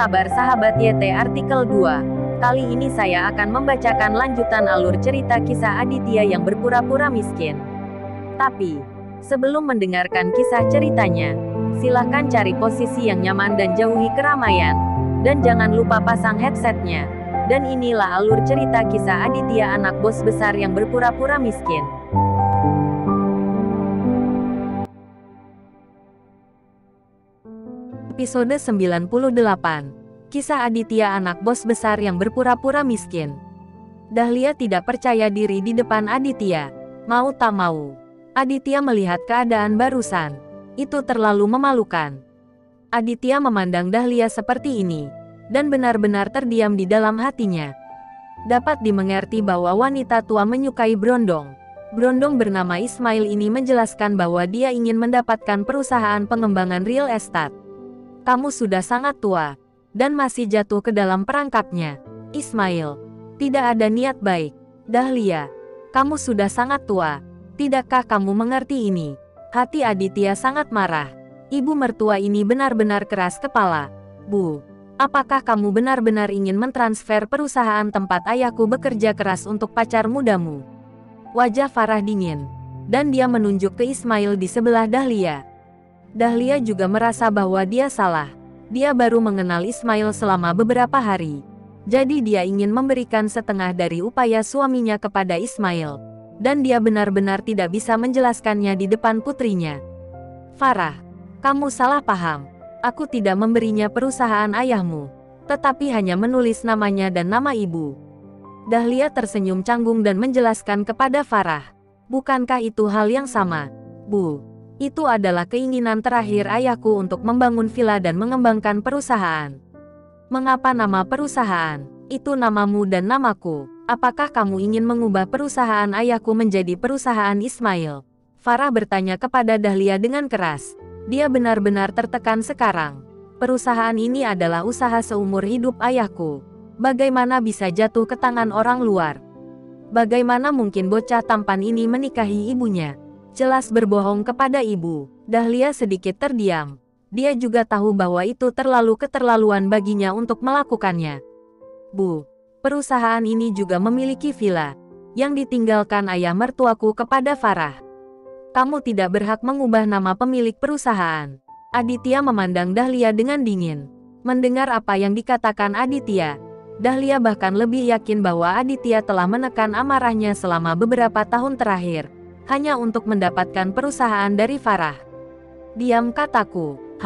kabar sahabat YT artikel 2? Kali ini saya akan membacakan lanjutan alur cerita kisah Aditya yang berpura-pura miskin. Tapi, sebelum mendengarkan kisah ceritanya, silahkan cari posisi yang nyaman dan jauhi keramaian. Dan jangan lupa pasang headsetnya. Dan inilah alur cerita kisah Aditya, anak bos besar yang berpura-pura miskin. Episode 98. Kisah Aditya, anak bos besar yang berpura-pura miskin. Dahlia tidak percaya diri di depan Aditya. Mau tak mau, Aditya melihat keadaan barusan. Itu terlalu memalukan. Aditya memandang Dahlia seperti ini, dan benar-benar terdiam di dalam hatinya. Dapat dimengerti bahwa wanita tua menyukai Brondong. Brondong bernama Ismail ini menjelaskan bahwa dia ingin mendapatkan perusahaan pengembangan real estate. Kamu sudah sangat tua, dan masih jatuh ke dalam perangkapnya. Ismail, tidak ada niat baik. Dahlia, kamu sudah sangat tua. Tidakkah kamu mengerti ini? Hati Aditya sangat marah. Ibu mertua ini benar-benar keras kepala. Bu, apakah kamu benar-benar ingin mentransfer perusahaan tempat ayahku bekerja keras untuk pacar mudamu? Wajah Farah dingin, dan dia menunjuk ke Ismail di sebelah Dahlia. Dahlia juga merasa bahwa dia salah. Dia baru mengenal Ismail selama beberapa hari. Jadi dia ingin memberikan setengah dari upaya suaminya kepada Ismail. Dan dia benar-benar tidak bisa menjelaskannya di depan putrinya. Farah, kamu salah paham. Aku tidak memberinya perusahaan ayahmu, tetapi hanya menulis namanya dan nama ibu. Dahlia tersenyum canggung dan menjelaskan kepada Farah. Bukankah itu hal yang sama, Bu? Itu adalah keinginan terakhir ayahku untuk membangun villa dan mengembangkan perusahaan. Mengapa nama perusahaan? Itu namamu dan namaku. Apakah kamu ingin mengubah perusahaan ayahku menjadi perusahaan Ismail? Farah bertanya kepada Dahlia dengan keras. Dia benar-benar tertekan sekarang. Perusahaan ini adalah usaha seumur hidup ayahku. Bagaimana bisa jatuh ke tangan orang luar? Bagaimana mungkin bocah tampan ini menikahi ibunya? Jelas berbohong kepada ibu. Dahlia sedikit terdiam. Dia juga tahu bahwa itu terlalu keterlaluan baginya untuk melakukannya. Bu, perusahaan ini juga memiliki villa yang ditinggalkan ayah mertuaku kepada Farah. Kamu tidak berhak mengubah nama pemilik perusahaan. Aditya memandang Dahlia dengan dingin. Mendengar apa yang dikatakan Aditya, Dahlia bahkan lebih yakin bahwa Aditya telah menekan amarahnya selama beberapa tahun terakhir, hanya untuk mendapatkan perusahaan dari Farah. Diam, kataku.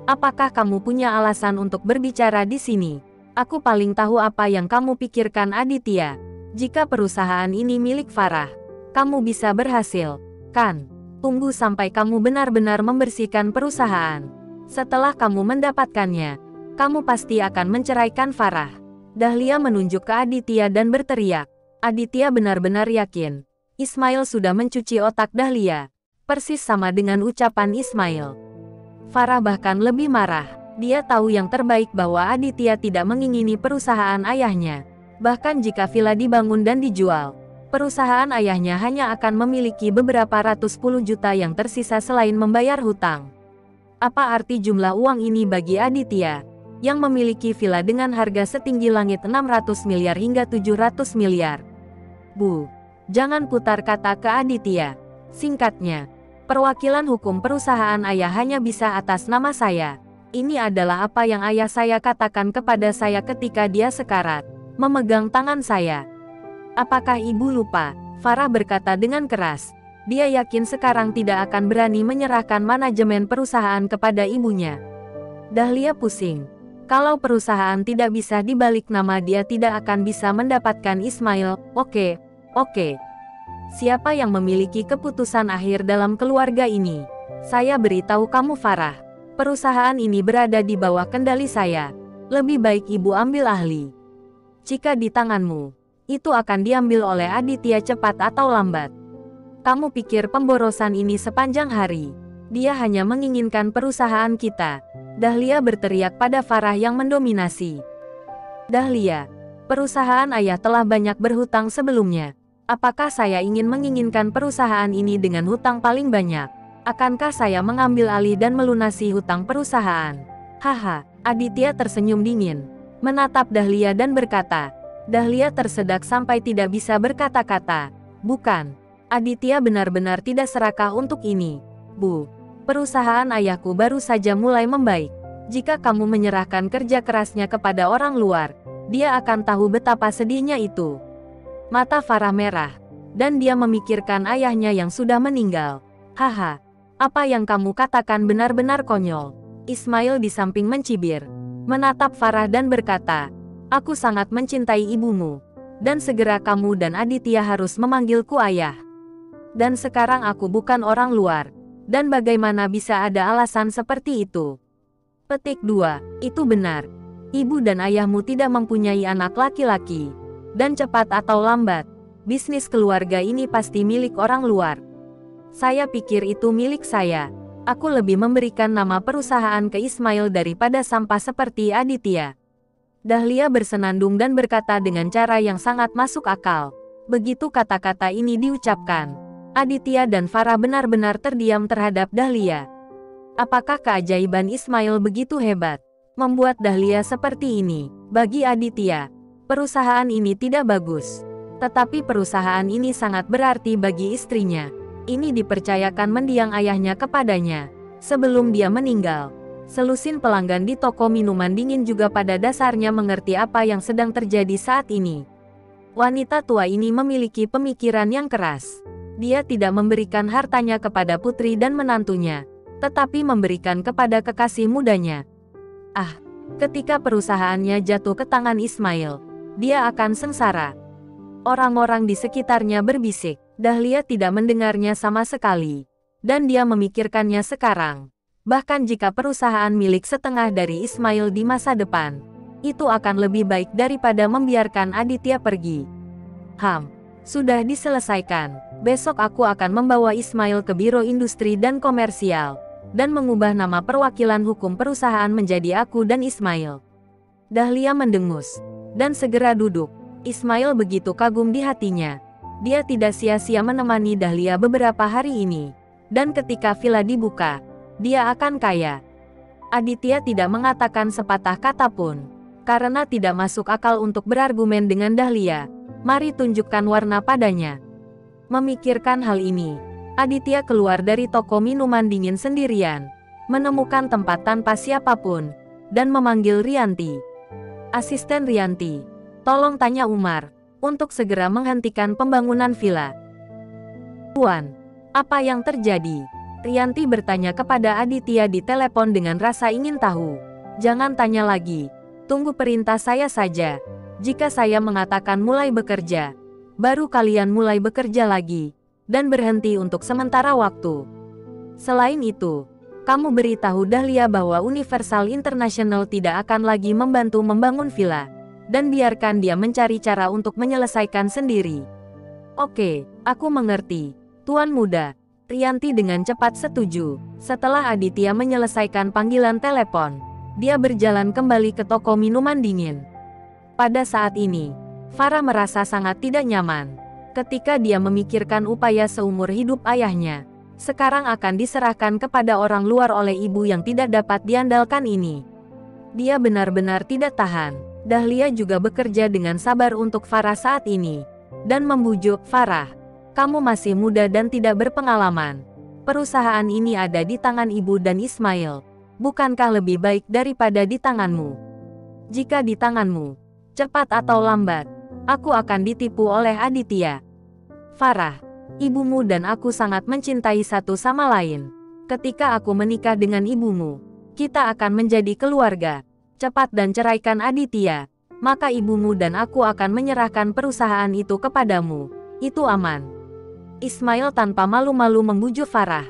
Apakah kamu punya alasan untuk berbicara di sini? Aku paling tahu apa yang kamu pikirkan, Aditya. Jika perusahaan ini milik Farah, kamu bisa berhasil, kan? Tunggu sampai kamu benar-benar membersihkan perusahaan. Setelah kamu mendapatkannya, kamu pasti akan menceraikan Farah. Dahlia menunjuk ke Aditya dan berteriak. Aditya benar-benar yakin Ismail sudah mencuci otak Dahlia. Persis sama dengan ucapan Ismail. Farah bahkan lebih marah. Dia tahu yang terbaik bahwa Aditya tidak mengingini perusahaan ayahnya. Bahkan jika villa dibangun dan dijual, perusahaan ayahnya hanya akan memiliki beberapa ratus puluh juta yang tersisa selain membayar hutang. Apa arti jumlah uang ini bagi Aditya, yang memiliki villa dengan harga setinggi langit 600 miliar hingga 700 miliar? Bu, jangan putar kata ke Aditya. Singkatnya, perwakilan hukum perusahaan ayah hanya bisa atas nama saya. Ini adalah apa yang ayah saya katakan kepada saya ketika dia sekarat, memegang tangan saya. Apakah ibu lupa? Farah berkata dengan keras. Dia yakin sekarang tidak akan berani menyerahkan manajemen perusahaan kepada ibunya. Dahlia pusing. Kalau perusahaan tidak bisa dibalik nama dia tidak akan bisa mendapatkan Ismail. Oke. Siapa yang memiliki keputusan akhir dalam keluarga ini? Saya beritahu kamu, Farah. Perusahaan ini berada di bawah kendali saya. Lebih baik ibu ambil ahli. Jika di tanganmu, itu akan diambil oleh Aditya cepat atau lambat. Kamu pikir pemborosan ini sepanjang hari? Dia hanya menginginkan perusahaan kita. Dahlia berteriak pada Farah yang mendominasi. Dahlia, perusahaan ayah telah banyak berhutang sebelumnya. Apakah saya menginginkan perusahaan ini dengan hutang paling banyak? Akankah saya mengambil alih dan melunasi hutang perusahaan? Haha, Aditya tersenyum dingin, menatap Dahlia dan berkata. Dahlia tersedak sampai tidak bisa berkata-kata. Bukan. Aditya benar-benar tidak serakah untuk ini. Bu, perusahaan ayahku baru saja mulai membaik. Jika kamu menyerahkan kerja kerasnya kepada orang luar, dia akan tahu betapa sedihnya itu. Mata Farah merah, dan dia memikirkan ayahnya yang sudah meninggal. Haha, apa yang kamu katakan benar-benar konyol. Ismail di samping mencibir, menatap Farah dan berkata, aku sangat mencintai ibumu, dan segera kamu dan Aditya harus memanggilku ayah. Dan sekarang aku bukan orang luar, dan bagaimana bisa ada alasan seperti itu? Petik 2, itu benar. Ibu dan ayahmu tidak mempunyai anak laki-laki. Dan cepat atau lambat, bisnis keluarga ini pasti milik orang luar. Saya pikir itu milik saya. Aku lebih memberikan nama perusahaan ke Ismail daripada sampah seperti Aditya. Dahlia bersenandung dan berkata dengan cara yang sangat masuk akal. Begitu kata-kata ini diucapkan, Aditya dan Farah benar-benar terdiam terhadap Dahlia. Apakah keajaiban Ismail begitu hebat, membuat Dahlia seperti ini? Bagi Aditya, perusahaan ini tidak bagus. Tetapi perusahaan ini sangat berarti bagi istrinya. Ini dipercayakan mendiang ayahnya kepadanya sebelum dia meninggal. Selusin pelanggan di toko minuman dingin juga pada dasarnya mengerti apa yang sedang terjadi saat ini. Wanita tua ini memiliki pemikiran yang keras. Dia tidak memberikan hartanya kepada putri dan menantunya, tetapi memberikan kepada kekasih mudanya. Ketika perusahaannya jatuh ke tangan Ismail, dia akan sengsara. Orang-orang di sekitarnya berbisik. Dahlia tidak mendengarnya sama sekali, dan dia memikirkannya sekarang. Bahkan jika perusahaan milik setengah dari Ismail di masa depan, itu akan lebih baik daripada membiarkan Aditya pergi. Sudah diselesaikan. Besok aku akan membawa Ismail ke Biro Industri dan Komersial, dan mengubah nama perwakilan hukum perusahaan menjadi aku dan Ismail. Dahlia mendengus, dan segera duduk. Ismail begitu kagum di hatinya. Dia tidak sia-sia menemani Dahlia beberapa hari ini. Dan ketika villa dibuka, dia akan kaya. Aditya tidak mengatakan sepatah kata pun. Karena tidak masuk akal untuk berargumen dengan Dahlia, mari tunjukkan warna padanya. Memikirkan hal ini, Aditya keluar dari toko minuman dingin sendirian, menemukan tempat tanpa siapapun, dan memanggil Rianti. Asisten Rianti, tolong tanya Umar untuk segera menghentikan pembangunan villa. Tuan, apa yang terjadi? Rianti bertanya kepada Aditya di telepon dengan rasa ingin tahu. Jangan tanya lagi, tunggu perintah saya saja. Jika saya mengatakan mulai bekerja, baru kalian mulai bekerja lagi, dan berhenti untuk sementara waktu. Selain itu, kamu beritahu Dahlia bahwa Universal International tidak akan lagi membantu membangun villa, dan biarkan dia mencari cara untuk menyelesaikan sendiri. Oke, aku mengerti, Tuan Muda. Rianti dengan cepat setuju. Setelah Aditya menyelesaikan panggilan telepon, dia berjalan kembali ke toko minuman dingin. Pada saat ini, Farah merasa sangat tidak nyaman. Ketika dia memikirkan upaya seumur hidup ayahnya, sekarang akan diserahkan kepada orang luar oleh ibu yang tidak dapat diandalkan ini. Dia benar-benar tidak tahan. Dahlia juga bekerja dengan sabar untuk Farah saat ini, dan membujuk Farah. Kamu masih muda dan tidak berpengalaman. Perusahaan ini ada di tangan ibu dan Ismail. Bukankah lebih baik daripada di tanganmu? Jika di tanganmu, cepat atau lambat, aku akan ditipu oleh Aditya. Farah, ibumu dan aku sangat mencintai satu sama lain. Ketika aku menikah dengan ibumu, kita akan menjadi keluarga. Cepat dan ceraikan Aditya, maka ibumu dan aku akan menyerahkan perusahaan itu kepadamu. Itu aman. Ismail tanpa malu-malu membujuk Farah.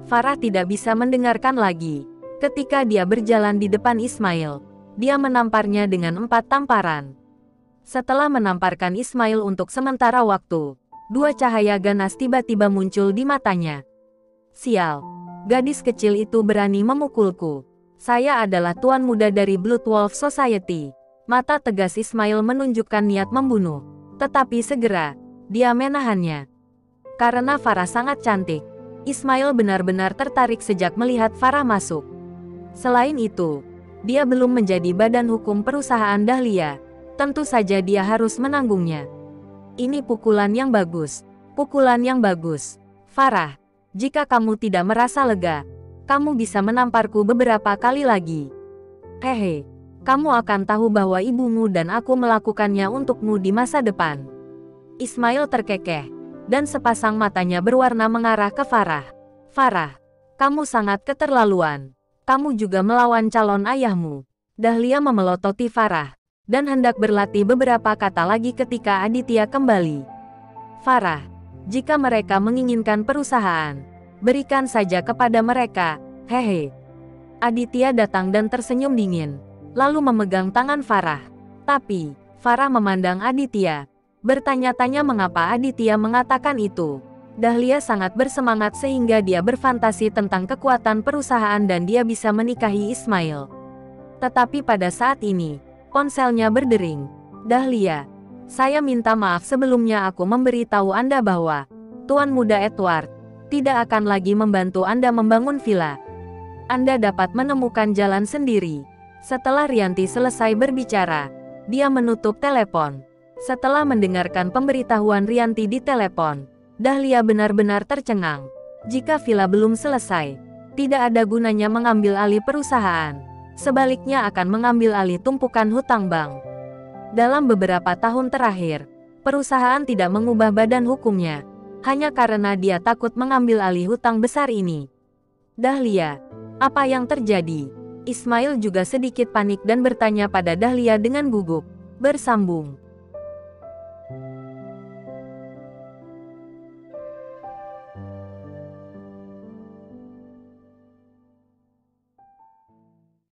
Farah tidak bisa mendengarkan lagi. Ketika dia berjalan di depan Ismail, dia menamparnya dengan 4 tamparan. Setelah menamparkan Ismail untuk sementara waktu, 2 cahaya ganas tiba-tiba muncul di matanya. Sial, gadis kecil itu berani memukulku. Saya adalah tuan muda dari Blood Wolf Society. Mata tegas Ismail menunjukkan niat membunuh. Tetapi segera, dia menahannya. Karena Farah sangat cantik, Ismail benar-benar tertarik sejak melihat Farah masuk. Selain itu, Dia belum menjadi badan hukum perusahaan Dahlia. Tentu saja dia harus menanggungnya. Ini pukulan yang bagus. Pukulan yang bagus. Farah, jika kamu tidak merasa lega, kamu bisa menamparku beberapa kali lagi. Hehe, kamu akan tahu bahwa ibumu dan aku melakukannya untukmu di masa depan. Ismail terkekeh, dan sepasang matanya berwarna mengarah ke Farah. Farah, kamu sangat keterlaluan. Kamu juga melawan calon ayahmu. Dahlia memelototi Farah, dan hendak berlatih beberapa kata lagi ketika Aditya kembali. Farah, jika mereka menginginkan perusahaan, berikan saja kepada mereka, hehe. Aditya datang dan tersenyum dingin, lalu memegang tangan Farah. Tapi, Farah memandang Aditya, bertanya-tanya mengapa Aditya mengatakan itu. Dahlia sangat bersemangat sehingga dia berfantasi tentang kekuatan perusahaan dan dia bisa menikahi Ismail. Tetapi pada saat ini, ponselnya berdering. Dahlia, saya minta maaf sebelumnya aku memberitahu Anda bahwa Tuan Muda Edward tidak akan lagi membantu Anda membangun villa. Anda dapat menemukan jalan sendiri. Setelah Rianti selesai berbicara, dia menutup telepon. Setelah mendengarkan pemberitahuan Rianti di telepon, Dahlia benar-benar tercengang. Jika villa belum selesai, tidak ada gunanya mengambil alih perusahaan. Sebaliknya akan mengambil alih tumpukan hutang bank. Dalam beberapa tahun terakhir, perusahaan tidak mengubah badan hukumnya, hanya karena dia takut mengambil alih hutang besar ini. Dahlia, apa yang terjadi? Ismail juga sedikit panik dan bertanya pada Dahlia dengan gugup. Bersambung.